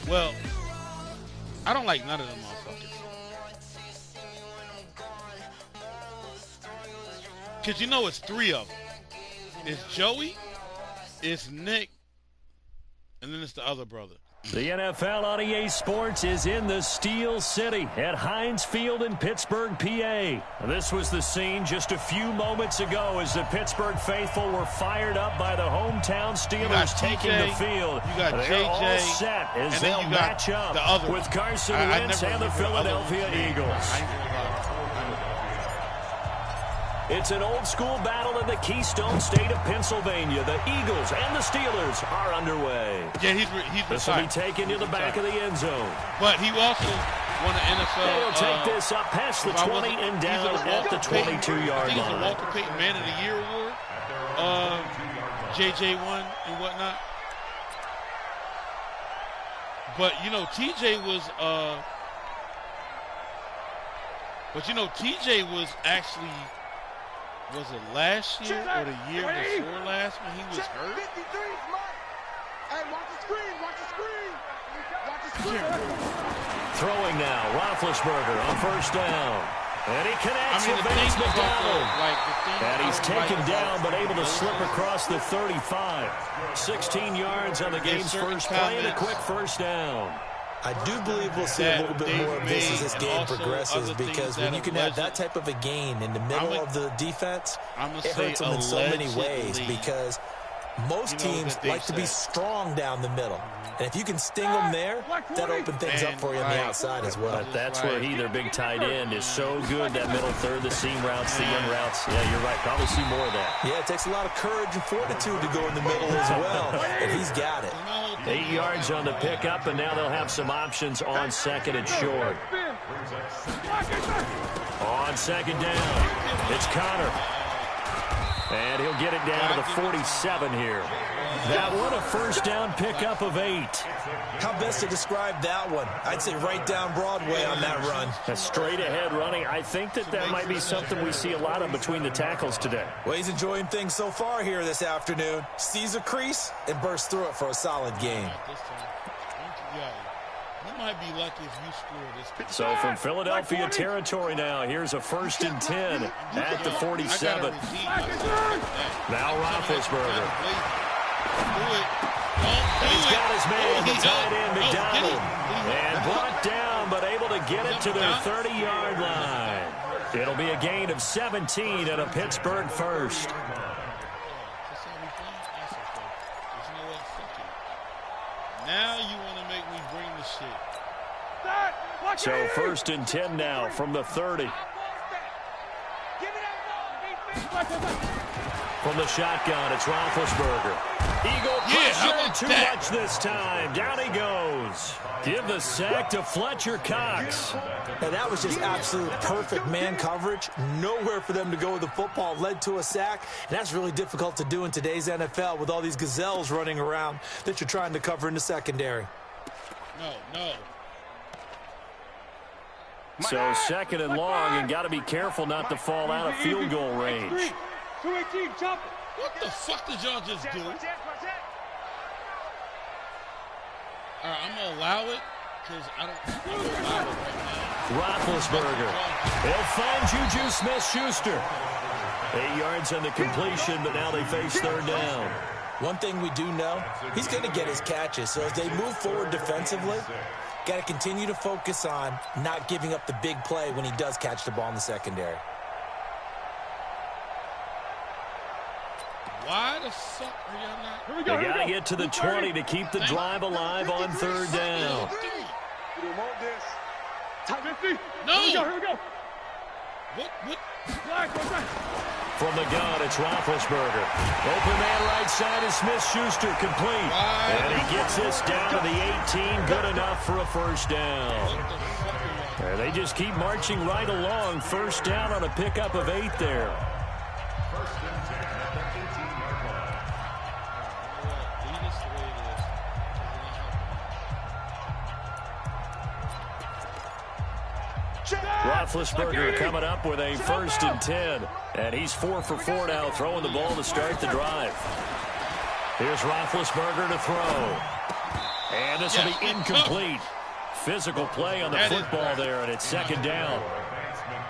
Well, I don't like none of them motherfuckers. Because you know it's three of them. It's Joey, it's Nick, and then it's the other brother. The NFL on EA Sports is in the Steel City at Heinz Field in Pittsburgh, PA. This was the scene just a few moments ago as the Pittsburgh faithful were fired up by the hometown Steelers taking the field. You got They're JJ, all set as they'll match up with Carson Wentz and the Philadelphia Eagles. It's an old-school battle in the Keystone State of Pennsylvania. The Eagles and the Steelers are underway. Yeah, he's This will be taken to the back of the end zone. But he also won an NFL. They'll take this up past the 20 and down at the 22-yard line. I think it's a Walter Payton Man of the Year award. JJ won and whatnot. But, you know, TJ was actually, was it last year or the year before last when he was hurt? Hey, watch the screen, watch the screen. Watch the screen. Throwing now, Roethlisberger on first down. And he connects with Vance McDonald. And he's taken down but able to slip across the 35. 16 yards on the game's first play and a quick first down. I do believe we'll see a little bit more of this as this game progresses, because when you can have that type of a gain in the middle of the defense, it hurts them in so many ways, because most teams like to be strong down the middle. And if you can sting them there, that opens things up for you on the outside as well. But that's where their big tight end, is so good, that middle third, the seam routes, the in routes. Yeah, you're right. Probably see more of that. Yeah, it takes a lot of courage and fortitude to go in the middle as well, and he's got it. 8 yards on the pickup, and now they'll have some options on second and short. On second down, it's Connor. And he'll get it down to the 47 here. That one, a first down pickup of 8. How best to describe that one? I'd say right down Broadway on that run. A straight ahead running. I think that might be something we see a lot of between the tackles today. Well, he's enjoying things so far here this afternoon. Sees a crease and bursts through it for a solid game. So from Philadelphia territory now, here's a 1st and 10 at the 47. Now Roethlisberger. And he's got his man, the tight end, McDonald. And brought down, but able to get it to their 30-yard line. It'll be a gain of 17 and a Pittsburgh first. Now you want to make me bring the shit. So 1st and 10 now from the 30. From the shotgun, it's Roethlisberger. Eagle pressure, too much this time. Down he goes. Give the sack to Fletcher Cox. And that was just absolute perfect man coverage. Nowhere for them to go with the football. Led to a sack. And that's really difficult to do in today's NFL with all these gazelles running around that you're trying to cover in the secondary. No. So 2nd and long, and got to be careful not to fall out of field goal range. What the fuck did y'all just do? All right, I'm going to allow it because I'm going to allow it right now. Roethlisberger. He'll find Juju Smith-Schuster. 8 yards on the completion, but now they face 3rd down. One thing we do know, he's going to get his catches. So as they move forward defensively, got to continue to focus on not giving up the big play when he does catch the ball in the secondary. Why the fuck are y'all not? They got to get to the 20 to keep the drive alive on 3rd down. No. Here we go. What? From the gun, it's Roethlisberger. Open man right side is Smith-Schuster, complete. And he gets this down to the 18, good enough for a first down. And they just keep marching right along. First down on a pickup of 8 there. Roethlisberger coming up with a 1st and 10. And he's 4 for 4 now, throwing the ball to start the drive. Here's Roethlisberger to throw. And this will be incomplete. Physical play on the football there, and it's second down.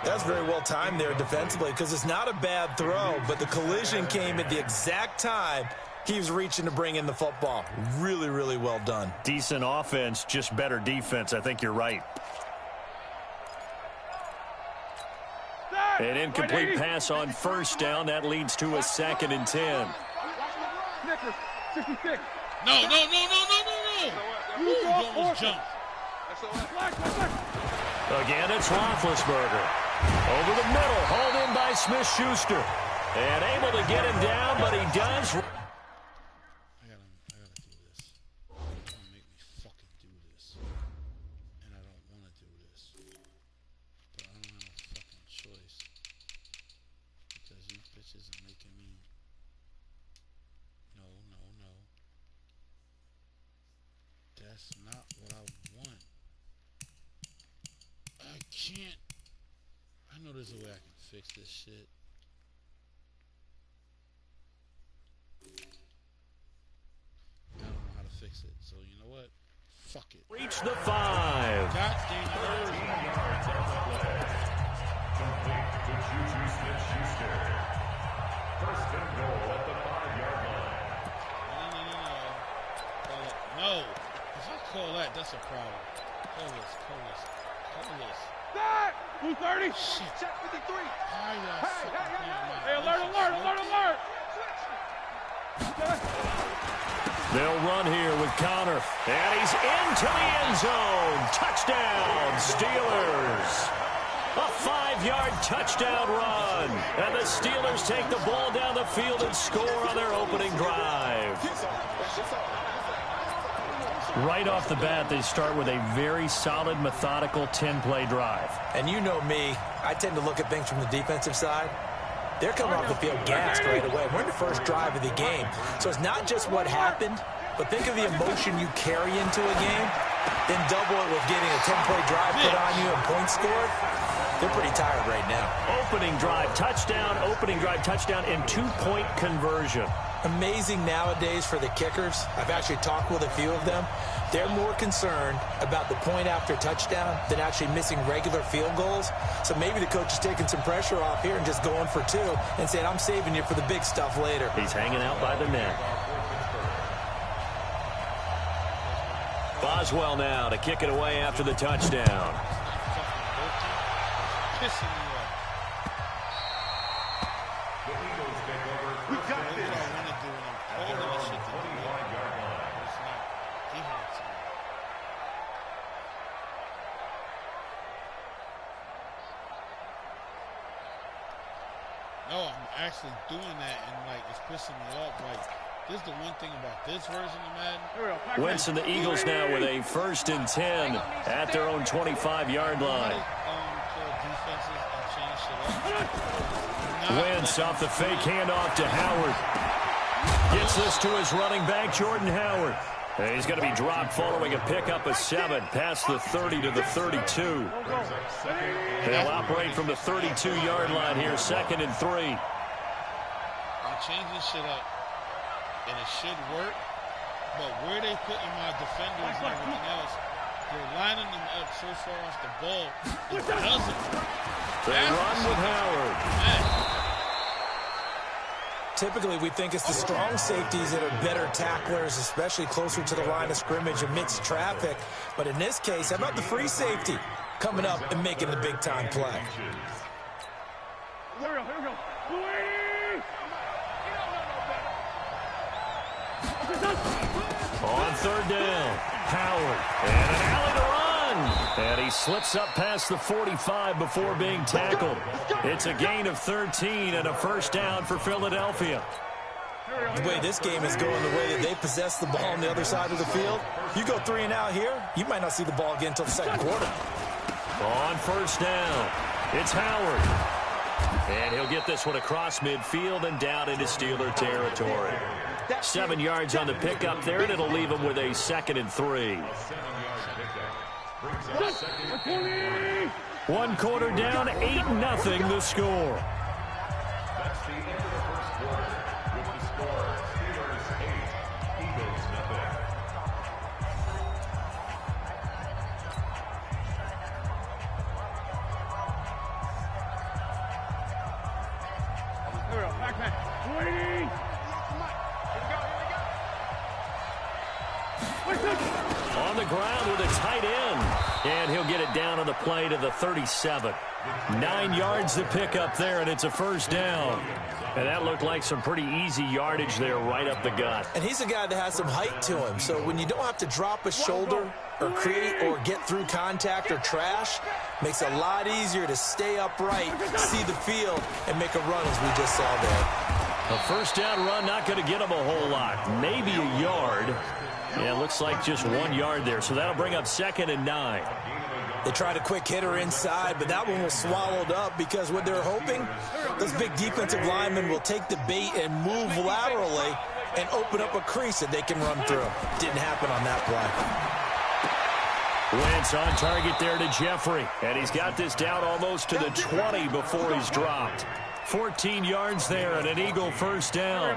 That's very well timed there defensively because it's not a bad throw, but the collision came at the exact time he was reaching to bring in the football. Really, really well done. Decent offense, just better defense. I think you're right. An incomplete pass on first down. That leads to a 2nd and 10. No. Ooh, almost jumped. Again, it's Roethlisberger. Over the middle, hauled in by Smith-Schuster. And able to get him down, but he does. I gotta do this. Don't make me fucking do this. And I don't want to do this. But I don't have a fucking choice. Because you bitches are making me... No. That's not what I want. I can't. I know there's a way I can fix this shit. I don't know how to fix it. So you know what? Fuck it. Reach the 5. God damn it. Complete to Juju Smith-Schuster. First and goal at the 5-yard line. No. If I call that, that's a problem. Call this. That! 230! Shit. Check 53! Hey, alert! They'll run here with Connor. And he's into the end zone. Touchdown, Steelers. A 5-yard touchdown run. And the Steelers take the ball down the field and score on their opening drive. Right off the bat, they start with a very solid, methodical 10-play drive. And you know me, I tend to look at things from the defensive side. They're coming off the field gassed right away. We're in the first drive of the game. So it's not just what happened, but think of the emotion you carry into a game, then double it with getting a 10-play drive put on you and points scored. They're pretty tired right now. Opening drive touchdown, and 2-point conversion. Amazing nowadays for the kickers. I've actually talked with a few of them. They're more concerned about the point after touchdown than actually missing regular field goals. So maybe the coach is taking some pressure off here and just going for 2 and saying, I'm saving you for the big stuff later. He's hanging out by the net. Boswell now to kick it away after the touchdown. Pissing me off. We got this! No, I'm actually doing that, and like it's pissing me off. Like, this is the one thing about this version of Madden. Wentz and the Eagles now with a 1st and 10 at their own 25-yard line. Wentz off the fake handoff to Howard. Gets this to his running back, Jordan Howard. And he's going to be dropped following a pickup of 7 past the 30 to the 32. They'll operate from the 32-yard line here, 2nd and 3. I'm changing shit up, and it should work. But where they putting my defenders and everything else, they're lining them up so far off the ball, it doesn't. They run with Howard. Man. Typically, we think it's the strong safeties that are better tacklers, especially closer to the line of scrimmage amidst traffic. But in this case, how about the free safety coming up and making the big-time play? Here we go. On 3rd down, Howard, and an alley to run. And he slips up past the 45 before being tackled. It's a gain of 13 and a 1st down for Philadelphia. The way this game is going, the way that they possess the ball on the other side of the field, you go 3 and out here, you might not see the ball again until the 2nd quarter. On 1st down, it's Howard. And he'll get this one across midfield and down into Steeler territory. 7 yards on the pickup there, and it'll leave him with a 2nd and 3. 1 quarter down, 8-0 the score. That's the end of the first quarter with the score Steelers 8, Eagles 0. On the ground with a tight end. And he'll get it down on the play to the 37. 9 yards to pick up there, and it's a first down. And that looked like some pretty easy yardage there right up the gut. And he's a guy that has some height to him. So when you don't have to drop a shoulder or create or get through contact or trash, makes it a lot easier to stay upright, see the field, and make a run as we just saw there. A first down run, not going to get him a whole lot. Maybe a yard. Yeah, it looks like just 1 yard there. So that'll bring up 2nd and 9. They tried a quick hitter inside, but that one was swallowed up because what they're hoping, those big defensive linemen will take the bait and move laterally and open up a crease that they can run through. Didn't happen on that play. Wentz on target there to Jeffrey. And he's got this down almost to the 20 before he's dropped. 14 yards there and an Eagle first down.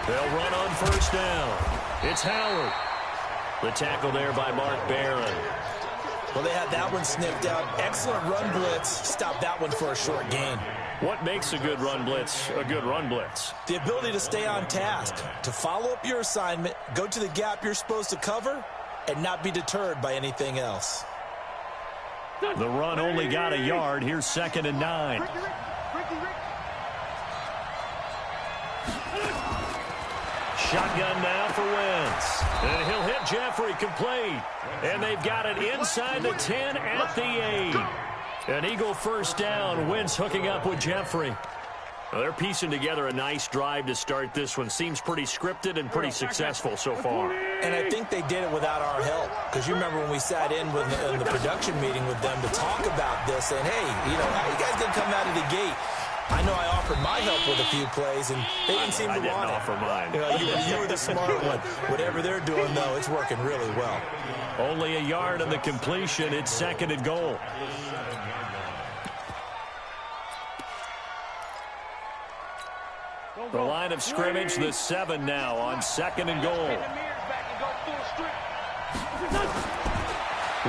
They'll run on first down. It's Howard. The tackle there by Mark Barron. Well, they had that one sniffed out. Excellent run blitz. Stopped that one for a short gain. What makes a good run blitz a good run blitz? The ability to stay on task, to follow up your assignment, go to the gap you're supposed to cover, and not be deterred by anything else. The run only got a yard. Here's 2nd and 9. Shotgun now for Wentz. And he'll hit Jeffrey complete. And they've got it inside the 10 at the 8. An Eagle first down. Wentz hooking up with Jeffrey. Well, they're piecing together a nice drive to start this one. Seems pretty scripted and pretty successful so far. And I think they did it without our help. Because you remember when we sat in the production meeting with them to talk about this, saying, hey, how you guys going to come out of the gate? I know I offered my help with a few plays, and they didn't seem to want it. I didn't offer mine. You were the smart one. Whatever they're doing, though, it's working really well. Only a yard on the completion. It's 2nd and goal. The line of scrimmage, the 7 now on 2nd and goal.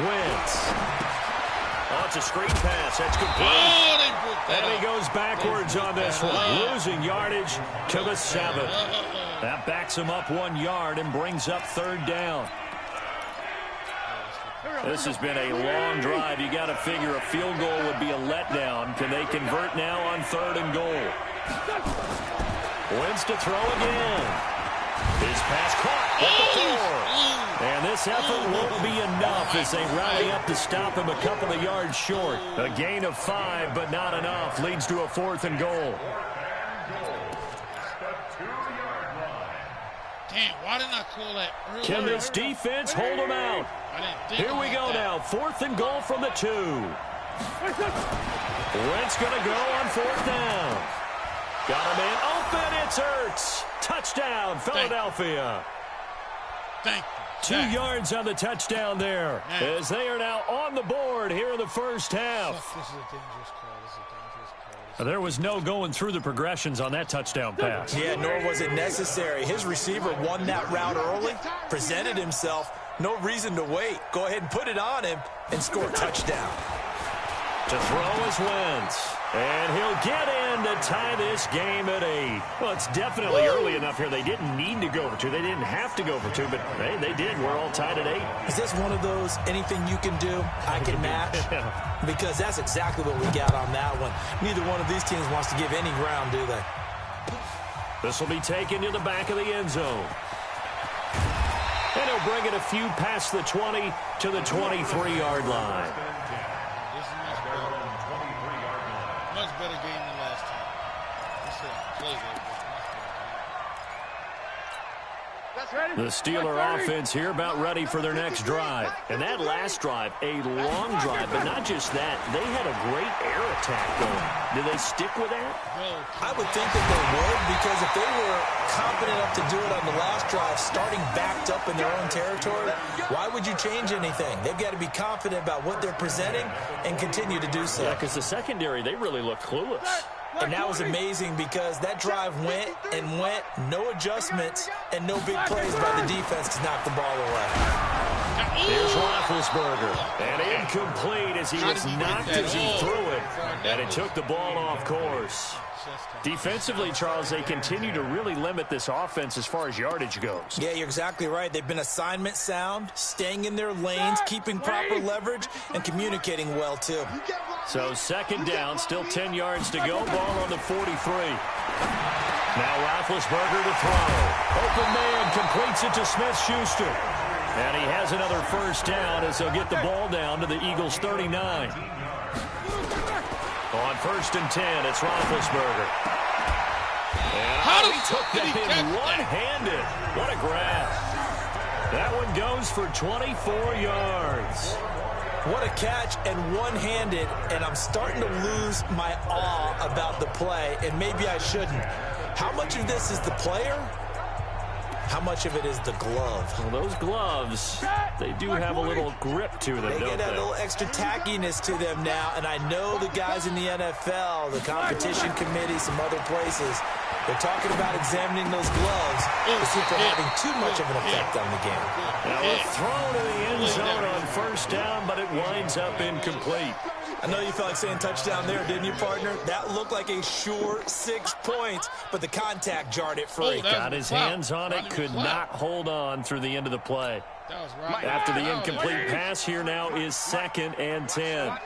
Wentz. Oh, it's a screen pass. That's complete. And he goes backwards on this one, losing yardage to the 7. That backs him up 1 yard and brings up 3rd down. This has been a long drive. You got to figure a field goal would be a letdown. Can they convert now on 3rd and goal? Wentz to throw again. His pass caught at the 4. And this effort won't be enough as they rally up to stop him a couple of yards short. A gain of 5, but not enough. Leads to a 4th and goal. Damn, why didn't I call that earlier? Can this defense hold him out? Here we go now. 4th and goal from the 2. Wentz going to go on 4th down. Got him in. Open. It's Ertz. Touchdown, Philadelphia. Thank you. 2 yards on the touchdown there. As they are now on the board here in the first half. This is a dangerous call. This is a dangerous call. There was no going through the progressions on that touchdown pass. Yeah, nor was it necessary. His receiver won that route early, presented himself. No reason to wait. Go ahead and put it on him and score a touchdown. To throw is Wentz. And he'll get in to tie this game at 8. Well, it's definitely early enough here. They didn't need to go for 2. They didn't have to go for 2, but hey, they did. We're all tied at 8. Is this one of those anything you can do, I can match? Because that's exactly what we got on that one. Neither one of these teams wants to give any ground, do they? This will be taken to the back of the end zone. And he'll bring it a few past the 20 to the 23-yard line. Much better game than last time. The Steeler offense here about ready for their next drive. And that last drive, a long drive, but not just that. They had a great air attack going. Did they stick with that? I would think that they would, because if they were confident enough to do it on the last drive, starting backed up in their own territory, why would you change anything? They've got to be confident about what they're presenting and continue to do so. Yeah, because the secondary, they really look clueless. And that was amazing because that drive went and went, no adjustments, and no big plays by the defense to knock the ball away. Here's Roethlisberger. And incomplete as he was knocked as he threw it. And it took the ball off course. Defensively, Charles, they continue to really limit this offense as far as yardage goes. Yeah, you're exactly right. They've been assignment sound, staying in their lanes, keeping proper leverage, and communicating well, too. So second down, still 10 yards to go. Ball on the 43. Now Roethlisberger to throw. Open man completes it to Smith-Schuster. And he has another first down as they'll get the ball down to the Eagles' 39. On 1st and 10, it's Roethlisberger. And he took that in one-handed. What a grab. That one goes for 24 yards. What a catch, and one-handed, and I'm starting to lose my awe about the play, and maybe I shouldn't. How much of this is the player? How much of it is the glove? Well, those gloves, they do have a little grip to them, don't they? They get a little extra tackiness to them now, and I know the guys in the NFL, the competition committee, some other places, they're talking about examining those gloves to see if they're having too much of an effect on the game. Now a throw to the end zone on first down, but it winds up incomplete. I know you felt like saying touchdown there, didn't you, partner? That looked like a sure 6 points, but the contact jarred it free. Got his hands on it, could not hold on through the end of the play. After the incomplete pass, here now is 2nd and 10.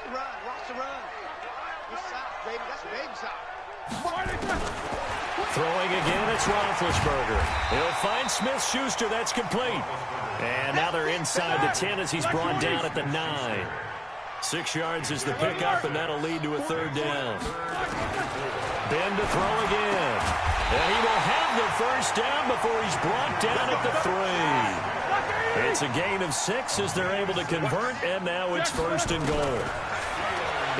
Throwing again, it's Roethlisberger. He'll find Smith-Schuster. That's complete. And now they're inside the 10 as he's brought down at the 9. 6 yards is the pickup, and that'll lead to a 3rd down. Ben to throw again. And he will have the first down before he's brought down at the 3. It's a gain of 6 as they're able to convert, and now it's 1st and goal.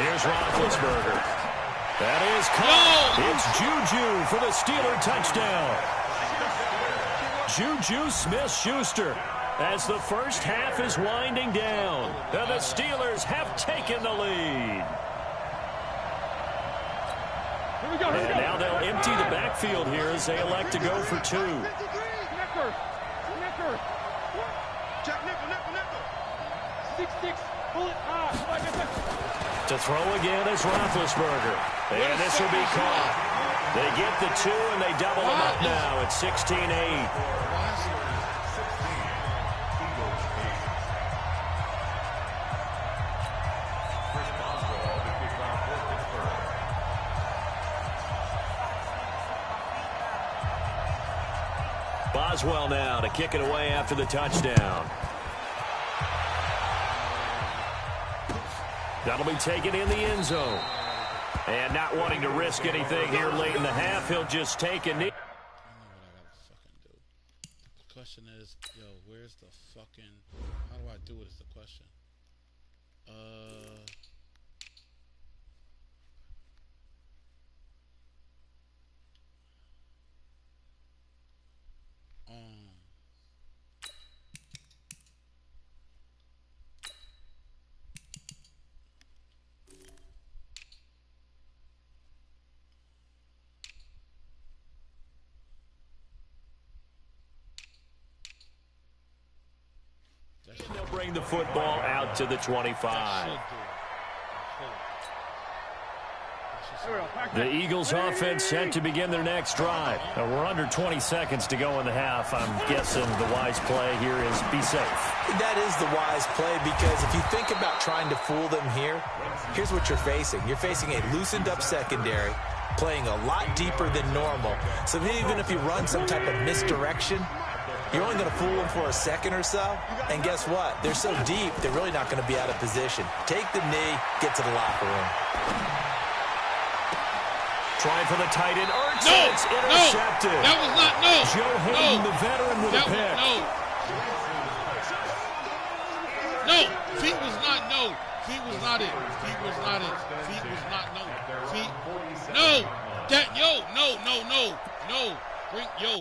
Here's Roethlisberger. That is caught. It's Juju for the Steeler touchdown. Juju Smith-Schuster as the first half is winding down. And the Steelers have taken the lead. And now they'll empty the backfield here as they elect to go for 2. To throw again is Roethlisberger. And this will be caught. They get the 2, and they double them up now at 16-8. Boswell now to kick it away after the touchdown. That'll be taken in the end zone. And not wanting to risk anything here late in the half, he'll just take a knee. I know what I gotta fucking do. The question is, yo, where's the fucking... How do I do it is the question. They'll bring the football out to the 25. The Eagles offense set to begin their next drive. Now we're under 20 seconds to go in the half. I'm guessing the wise play here is be safe. That is the wise play, because if you think about trying to fool them here, here's what you're facing. You're facing a loosened up secondary, playing a lot deeper than normal. So even if you run some type of misdirection, you're only going to fool them for a second or so. And guess what? They're so deep, they're really not going to be out of position. Take the knee, get to the locker room. Trying for the tight end. It's intercepted. No, that was not, Joe Hayden, the veteran, with a pick. No, feet was not, feet was not it. Feet was not it. Feet was not, Feet, no. That, no.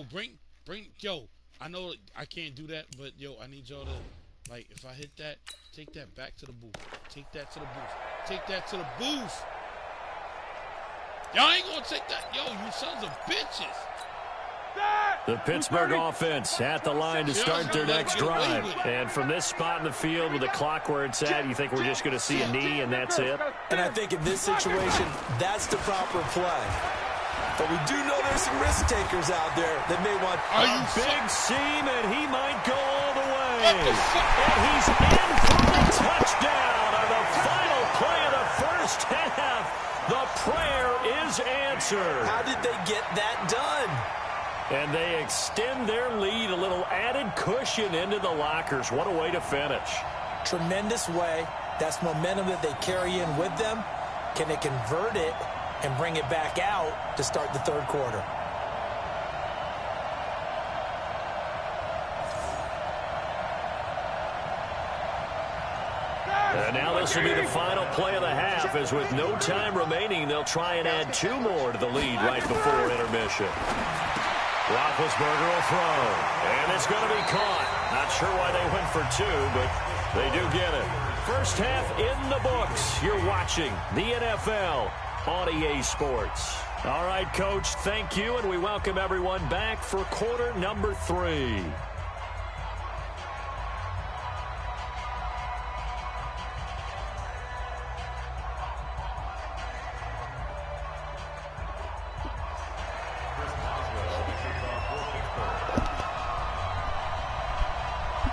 Bring, I know I can't do that, but, I need y'all to, like, if I hit that, take that back to the booth. Take that to the booth. Take that to the booth. Y'all ain't gonna take that. You sons of bitches. The Pittsburgh offense at the line to start their next drive. And from this spot in the field with the clock where it's at, you think we're just going to see a knee and that's it? And I think in this situation, that's the proper play. But we do know there's some risk takers out there that may want a big seam, and he might go all the way. And he's in for the touchdown on the final play of the first half. The prayer is answered. How did they get that done? And they extend their lead, a little added cushion into the lockers. What a way to finish. Tremendous way. That's momentum that they carry in with them. Can they convert it and bring it back out to start the third quarter? And now this will be the final play of the half, as with no time remaining, they'll try and add 2 more to the lead right before intermission. Roethlisberger will throw, and it's going to be caught. Not sure why they went for 2, but they do get it. First half in the books. You're watching the NFL on EA Sports. All right, Coach, thank you, and we welcome everyone back for quarter number 3.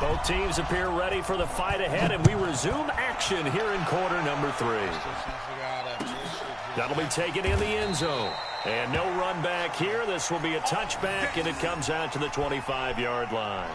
Both teams appear ready for the fight ahead, and we resume action here in quarter number 3. That'll be taken in the end zone. And no run back here. This will be a touchback, and it comes out to the 25-yard line.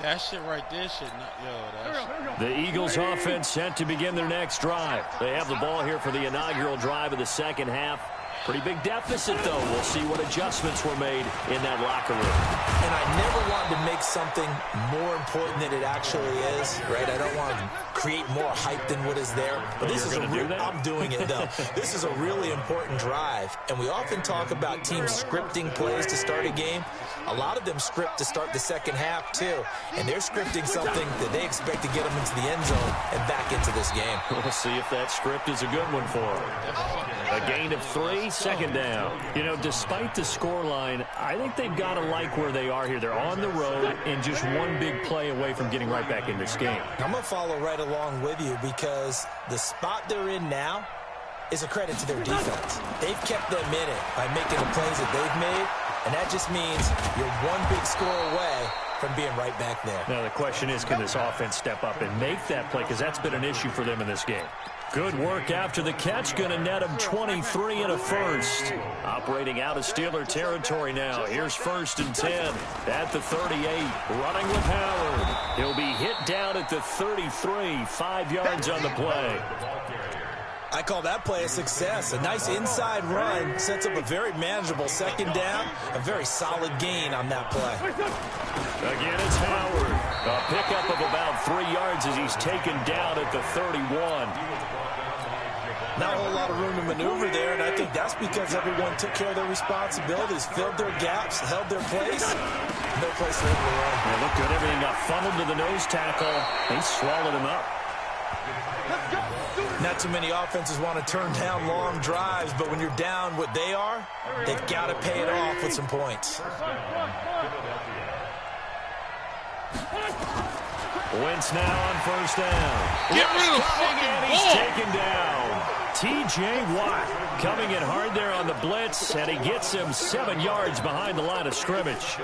That shit right there should not, The Eagles offense set to begin their next drive. They have the ball here for the inaugural drive of the second half. Pretty big deficit, though. We'll see what adjustments were made in that locker room. And I never wanted to make something more important than it actually is, right? I don't want to create more hype than what is there. But this is I'm doing it, though. This is a really important drive. And we often talk about teams scripting plays to start a game. A lot of them script to start the second half, too. And they're scripting something that they expect to get them into the end zone and back into this game. We'll see if that script is a good one for them. A gain of 3, second down. You know, despite the scoreline, I think they've got to like where they are here. They're on the road and just one big play away from getting right back in this game. I'm going to follow right along with you because the spot they're in now is a credit to their defense. They've kept them in it by making the plays that they've made, and that just means you're one big score away from being right back there. Now the question is, can this offense step up and make that play? Because that's been an issue for them in this game. Good work after the catch. Going to net him 23 and a first. Operating out of Steeler territory now. Here's 1st and 10 at the 38. Running with Howard. He'll be hit down at the 33. 5 yards on the play. I call that play a success. A nice inside run sets up a very manageable second down. A very solid gain on that play. Again, it's Howard. A pickup of about 3 yards as he's taken down at the 31. Not a whole lot of room to maneuver there, and I think that's because everyone took care of their responsibilities, filled their gaps, held their place. No place for him to run. Yeah, look good. Everything got funneled to the nose tackle. They swallowed him up. Not too many offenses want to turn down long drives, but when you're down what they are, they've got to pay it off with some points. Wentz now on 1st down. Get rid of the fucking ball. He's taken down. T.J. Watt coming in hard there on the blitz, and he gets him 7 yards behind the line of scrimmage.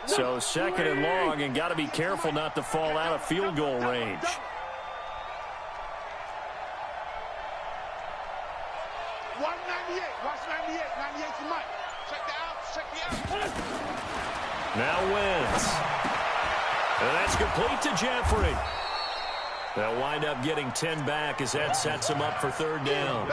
So 2nd and long, and got to be careful not to fall out of field goal range. Watch 98 tonight. Check the out. Now Wentz. And that's complete to Jeffrey. They'll wind up getting 10 back as that sets them up for 3rd down.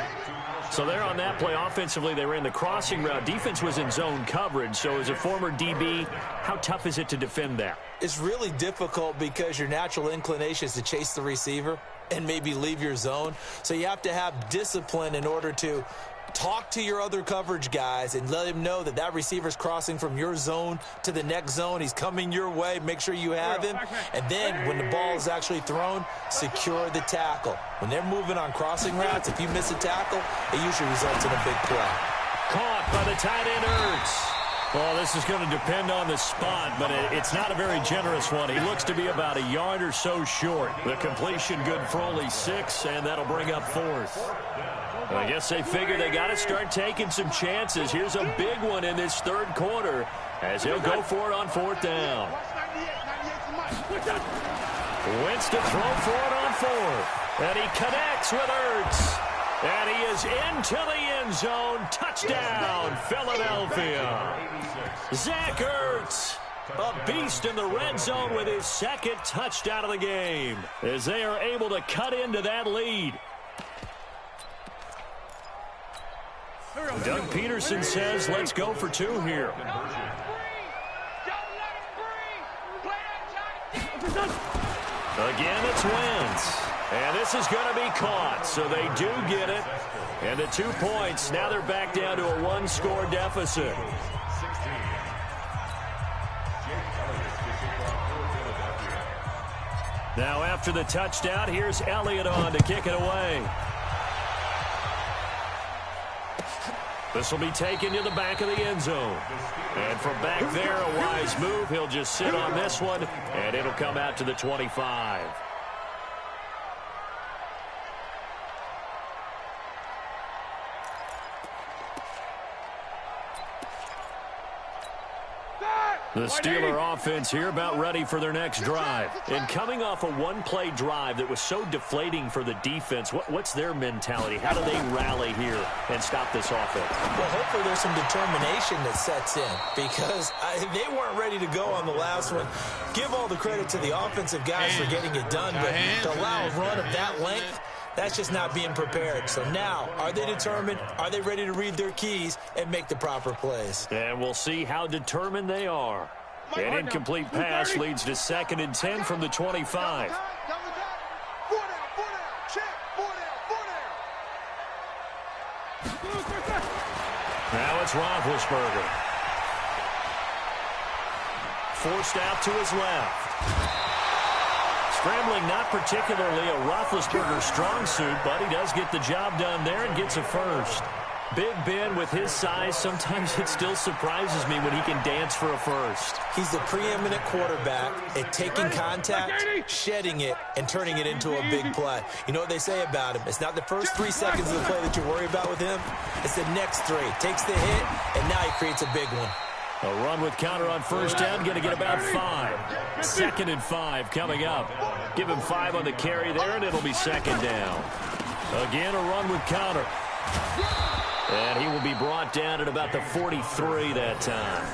So there on that play, offensively, they ran the crossing route. Defense was in zone coverage. So as a former DB, how tough is it to defend that? It's really difficult because your natural inclination is to chase the receiver and maybe leave your zone. So you have to have discipline in order to talk to your other coverage guys and let him know that that receiver's crossing from your zone to the next zone. He's coming your way. Make sure you have him. And then when the ball is actually thrown, secure the tackle. When they're moving on crossing routes, if you miss a tackle, it usually results in a big play. Caught by the tight end, Ertz. Well, this is going to depend on the spot, but it's not a very generous one. He looks to be about a yard or so short. The completion good for only 6, and that'll bring up 4th. I guess they figure they got to start taking some chances. Here's a big one in this third quarter as he'll go for it on 4th down. Wentz to throw for it on 4th. And he connects with Ertz. And he is into the end zone. Touchdown, Philadelphia. Zach Ertz, a beast in the red zone with his 2nd touchdown of the game as they are able to cut into that lead. Doug Peterson says, let's go for 2 here. Again, it's Wentz. And this is going to be caught, so they do get it. And the 2 points, now they're back down to a 1-score deficit. Now after the touchdown, here's Elliott on to kick it away. This will be taken to the back of the end zone. And from back there, a wise move. He'll just sit on this one, and it'll come out to the 25. The Steeler offense here about ready for their next drive. And coming off a one-play drive that was so deflating for the defense, what's their mentality? How do they rally here and stop this offense? Well, hopefully there's some determination that sets in because they weren't ready to go on the last one. Give all the credit to the offensive guys for getting it done, but to allow a run of that length, that's just not being prepared. So now, are they determined? Are they ready to read their keys and make the proper plays? And we'll see how determined they are. An incomplete pass leads to 2nd and 10 from the 25. Now it's Roethlisberger. Forced out to his left. Scrambling, not particularly a Roethlisberger strong suit, but he does get the job done there and gets a first. Big Ben, with his size, sometimes it still surprises me when he can dance for a first. He's the preeminent quarterback at taking contact, shedding it, and turning it into a big play. You know what they say about him? It's not the first 3 seconds of the play that you worry about with him. It's the next 3. Takes the hit, and now he creates a big one. A run with counter on first down, going to get about 5. 2nd and 5 coming up. Give him 5 on the carry there, and it'll be 2nd down. Again, a run with counter. And he will be brought down at about the 43 that time.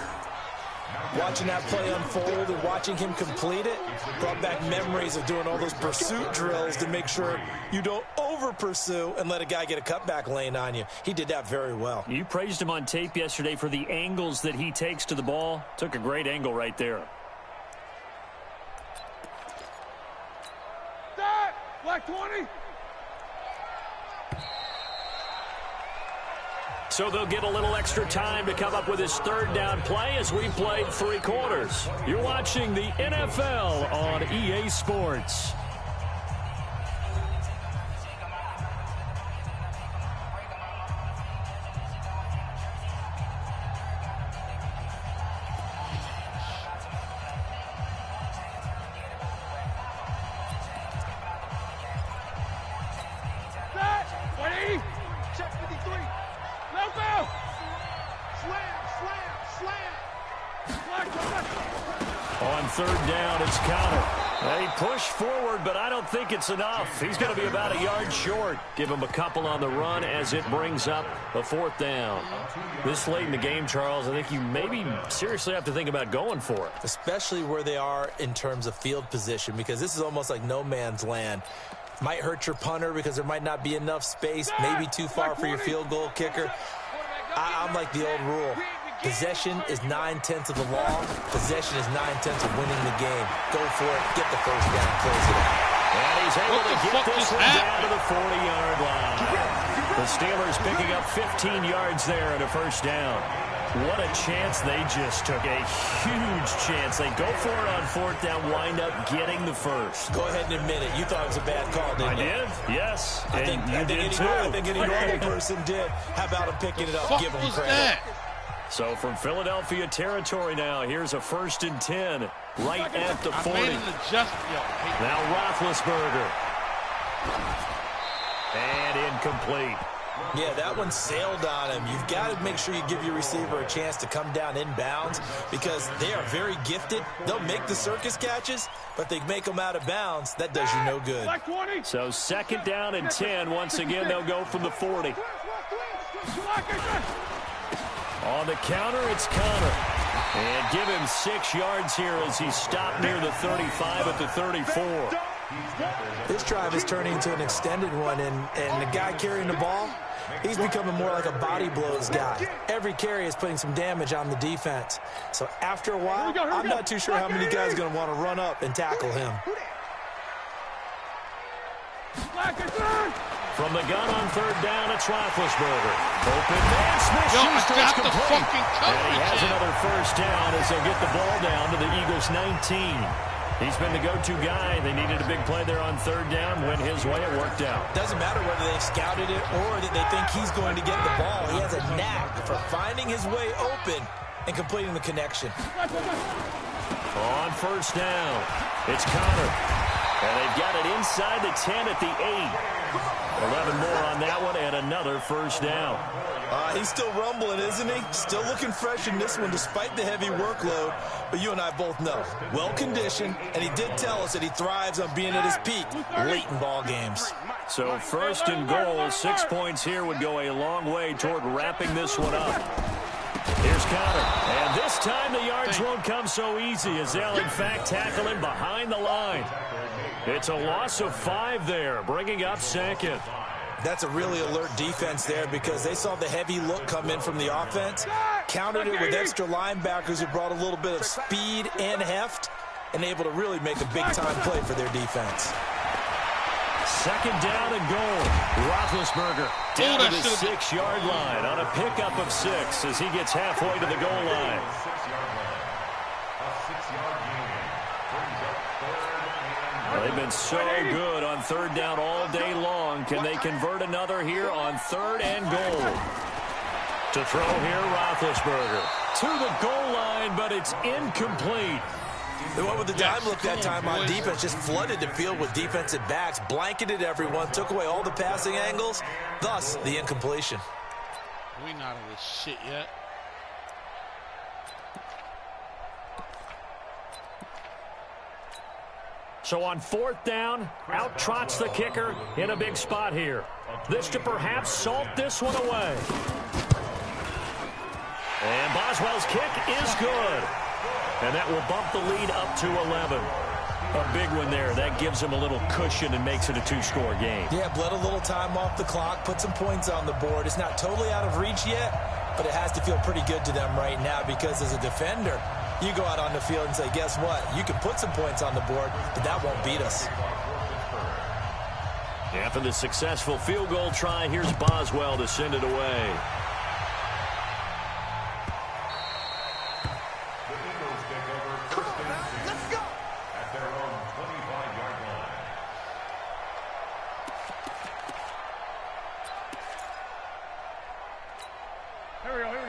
Watching that play unfold and watching him complete it brought back memories of doing all those pursuit drills to make sure you don't over-pursue and let a guy get a cutback lane on you. He did that very well. You praised him on tape yesterday for the angles that he takes to the ball. Took a great angle right there. Black 20. So they'll get a little extra time to come up with his 3rd down play as we played 3 quarters. You're watching the NFL on EA Sports. On 3rd down, it's counter. They push forward, but I don't think it's enough. He's going to be about a yard short. Give him a couple on the run as it brings up a 4th down. This late in the game, Charles, I think you maybe seriously have to think about going for it. Especially where they are in terms of field position, because this is almost like no man's land. Might hurt your punter because there might not be enough space, maybe too far for your field goal kicker. I'm like the old rule. Possession is 9/10 of the law. Possession is 9/10 of winning the game. Go for it. Get the first down. Close it out. And he's able to get this one down to the 40-yard line. The Steelers picking up 15 yards there and a first down. What a chance they just took. A huge chance. They go for it on 4th down, wind up getting the first. Go ahead and admit it. You thought it was a bad call, didn't you? I did, yes. I think any normal person did. How about him picking it up? Give him credit. That? So from Philadelphia territory now, here's a 1st and 10 right at the 40. I made an adjustment. Now Roethlisberger. And incomplete. Yeah, that one sailed on him. You've got to make sure you give your receiver a chance to come down inbounds because they are very gifted. They'll make the circus catches, but they make them out of bounds. That does you no good. So 2nd down and 10. Once again, they'll go from the 40. On the counter, it's Connor. And give him 6 yards here as he's stopped near the 35 at the 34. This drive is turning into an extended one, and the guy carrying the ball, he's becoming more like a body blows guy. Every carry is putting some damage on the defense. So after a while, I'm not too sure how many guys are going to want to run up and tackle him. From the gun on 3rd down, it's Roethlisberger. Open man, Smith-Schuster is complete. And he has another first down as they'll get the ball down to the Eagles' 19. He's been the go-to guy. They needed a big play there on 3rd down. Went his way. It worked out. Doesn't matter whether they've scouted it or that they think he's going to get the ball. He has a knack for finding his way open and completing the connection. On 1st down, it's Connor. And they've got it inside the 10 at the 8. 11 more on that one and another first down. He's still rumbling, isn't he? Still looking fresh in this one despite the heavy workload. But you and I both know, well-conditioned, and he did tell us that he thrives on being at his peak late in ball games. So 1st and goal, 6 points here would go a long way toward wrapping this one up. Here's Connor, and this time the yards won't come so easy as they'll in fact tackle him behind the line. It's a loss of 5 there, bringing up 2nd. That's a really alert defense there because they saw the heavy look come in from the offense, countered it with extra linebackers who brought a little bit of speed and heft, and able to really make a big-time play for their defense. 2nd down and goal. Roethlisberger down to the 6-yard line on a pickup of 6 as he gets halfway to the goal line. They've been so good on 3rd down all day long. Can they convert another here on 3rd and goal? To throw here, Roethlisberger. To the goal line, but it's incomplete. They went with the dime look that time on defense, just flooded the field with defensive backs, blanketed everyone, took away all the passing angles, thus the incompletion. We not on this shit yet. So on 4th down, out trots the kicker in a big spot here. This to perhaps salt this one away. And Boswell's kick is good. And that will bump the lead up to 11. A big one there. That gives them a little cushion and makes it a 2-score game. Yeah, bled a little time off the clock, put some points on the board. It's not totally out of reach yet, but it has to feel pretty good to them right now because as a defender, you go out on the field and say, guess what? You can put some points on the board, but that won't beat us. After the successful field goal try, here's Boswell to send it away.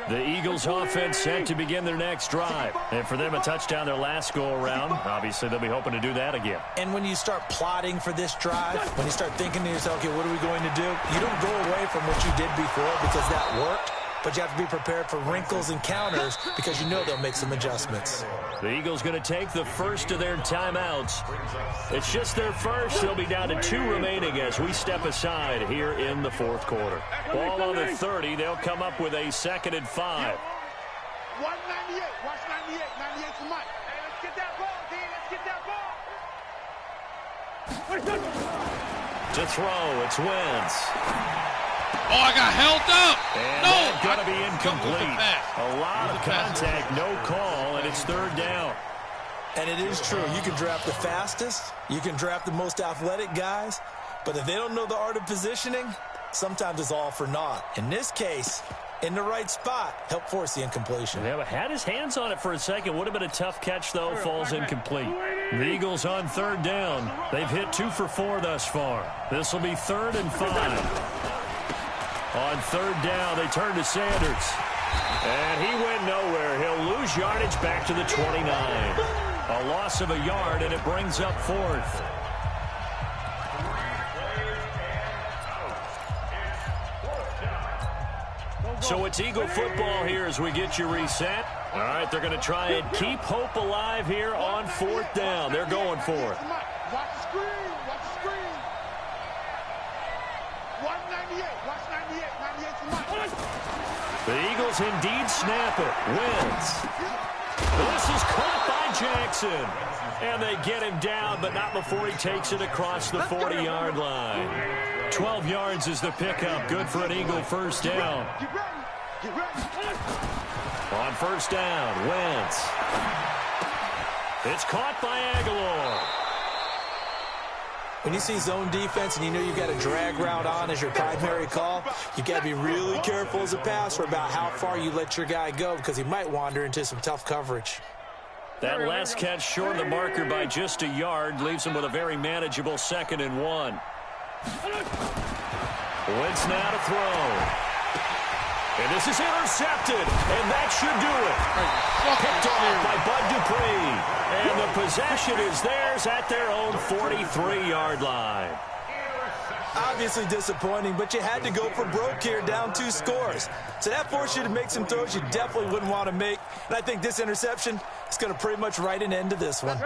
The Eagles offense set to begin their next drive. And for them, a touchdown their last go-around. Obviously, they'll be hoping to do that again. And when you start plotting for this drive, when you start thinking to yourself, okay, what are we going to do? You don't go away from what you did before because that worked. But you have to be prepared for wrinkles and counters because you know they'll make some adjustments. The Eagles going to take the first of their timeouts. It's just their first. They'll be down to 2 remaining as we step aside here in the 4th quarter. Ball on the 30. They'll come up with a 2nd and 5. 198. Watch 98. 98 to Mike. Hey, let's get that ball, D. Let's get that ball. To throw, it's Wentz. Oh, I got held up. And no, that's going to be incomplete. A lot of contact, no call, and it's 3rd down. And it is true. You can draft the fastest. You can draft the most athletic guys. But if they don't know the art of positioning, sometimes it's all for naught. In this case, in the right spot, help force the incompletion. Yeah, had his hands on it for a second. Would have been a tough catch, though. Falls incomplete. The Eagles on third down. They've hit 2 for 4 thus far. This will be 3rd and 5. On third down, they turn to Sanders. And he went nowhere. He'll lose yardage back to the 29. A loss of a yard, and it brings up 4th. So it's Eagle football here as we get you reset. All right, they're going to try and keep hope alive here on 4th down. They're going for it. Watch the screen. Watch the screen. 198. Watch 98. 98 to Mike. The Eagles indeed snap it. Wins. This is caught by Jackson. And they get him down, but not before he takes it across the 40-yard line. 12 yards is the pickup. Good for an Eagle first down. Get ready. On first down, Wentz. It's caught by Aguilar. When you see zone defense and you know you've got a drag route on as your primary call, you've got to be really careful as a passer about how far you let your guy go because he might wander into some tough coverage. That last catch short of the marker by just a yard leaves him with a very manageable 2nd and 1. Wentz now to throw. And this is intercepted, and that should do it. Picked off by Bud Dupree. And the possession is theirs at their own 43-yard line. Obviously disappointing, but you had to go for broke here, down 2 scores. So that forced you to make some throws you definitely wouldn't want to make. And I think this interception is going to pretty much write an end to this one.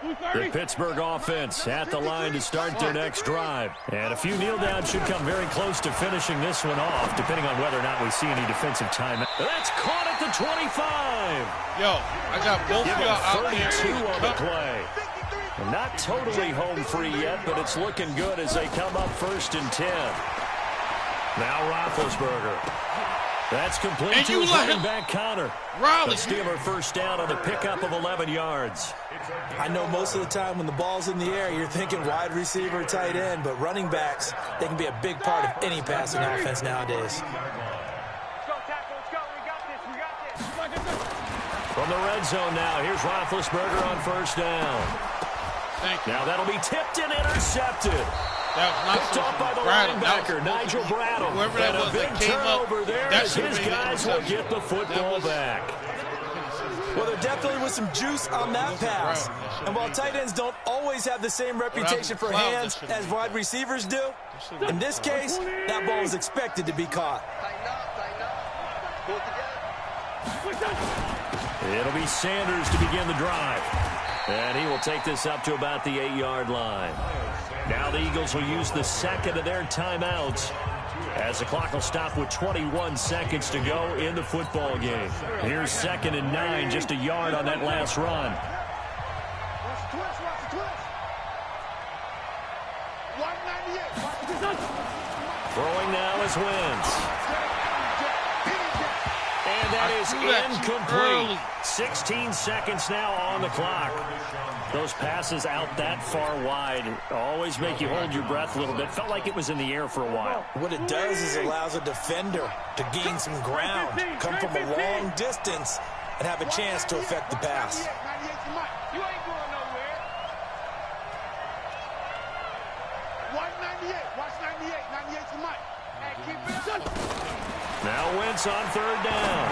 The Pittsburgh offense at the line to start their next drive. And a few kneel downs should come very close to finishing this one off, depending on whether or not we see any defensive time. That's caught at the 25. Yo, I got both of y'all out there. 32 on the play. Not totally home free yet, but it's looking good as they come up 1st and 10. Now Roethlisberger. That's complete to his running back Connor. The Steeler first down on the pickup of 11 yards. I know most of the time when the ball's in the air, you're thinking wide receiver, tight end, but running backs, they can be a big part of any passing offense nowadays. From the red zone now, here's Roethlisberger on first down. Now that'll be tipped and intercepted. That was not picked off by the linebacker, Nigel Bradham. Whoever that was that came turnover up, there as his guys will get the football back. Well, there definitely was some juice on that pass. And while tight ends don't always have the same reputation for hands as wide receivers do, in this case, that ball was expected to be caught. It'll be Sanders to begin the drive. And he will take this up to about the 8-yard line. Now the Eagles will use the second of their timeouts as the clock will stop with 21 seconds to go in the football game. Here's 2nd and 9, just a yard on that last run. Watch the twist. Watch the twist. 198. Throwing now is Wentz. And that is incomplete. 16 seconds now on the clock. Those passes out that far wide always make you hold your breath a little bit. Felt like it was in the air for a while. What it does is it allows a defender to gain some ground, come from a long distance, and have a chance to affect the pass. 98 to Mike. You ain't going nowhere. 198. Watch 98. 98 to Mike. Hey, keep it up. Now Wentz on third down.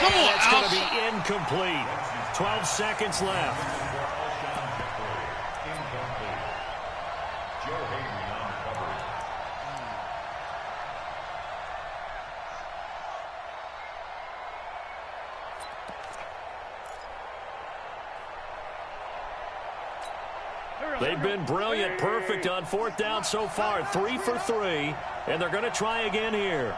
Come on, that's going to be incomplete. 12 seconds left. They've been brilliant, perfect on 4th down so far. 3 for 3, and they're going to try again here.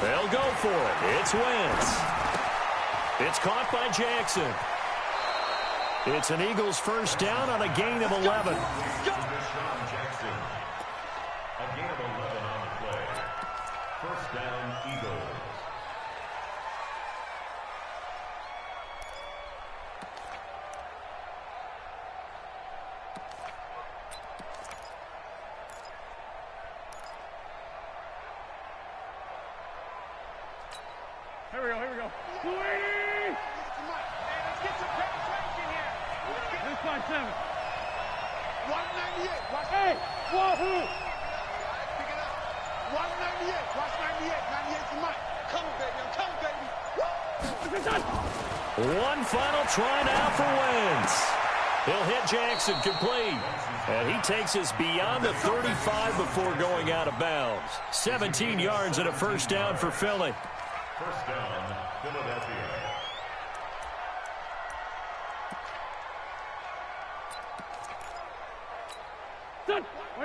They'll go for it. It's Wentz. It's caught by Jackson. It's an Eagles first down on a gain of 11. Jackson. A gain of 11 on the play. First down, Eagles. One final try now for Wentz. He'll hit Jackson complete. And he takes us beyond the 35 before going out of bounds. 17 yards and a first down for Philly. First down, Philadelphia.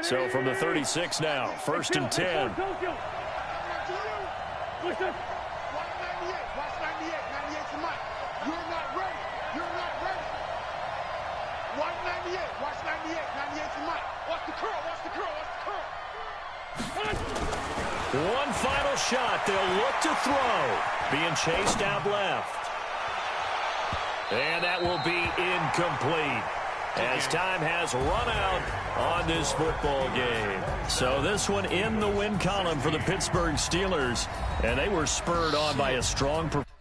So from the 36 now, first and 10. Watch 98. Watch 98. 98's the mic. You're not ready. You're not ready. Watch 98. Watch 98. 98's the mic. Watch the curl. Watch the curl. Watch the curl. One final shot. They'll look to throw. Being chased out left. And that will be incomplete, as time has run out on this football game. So this one in the win column for the Pittsburgh Steelers, and they were spurred on by a strong performance.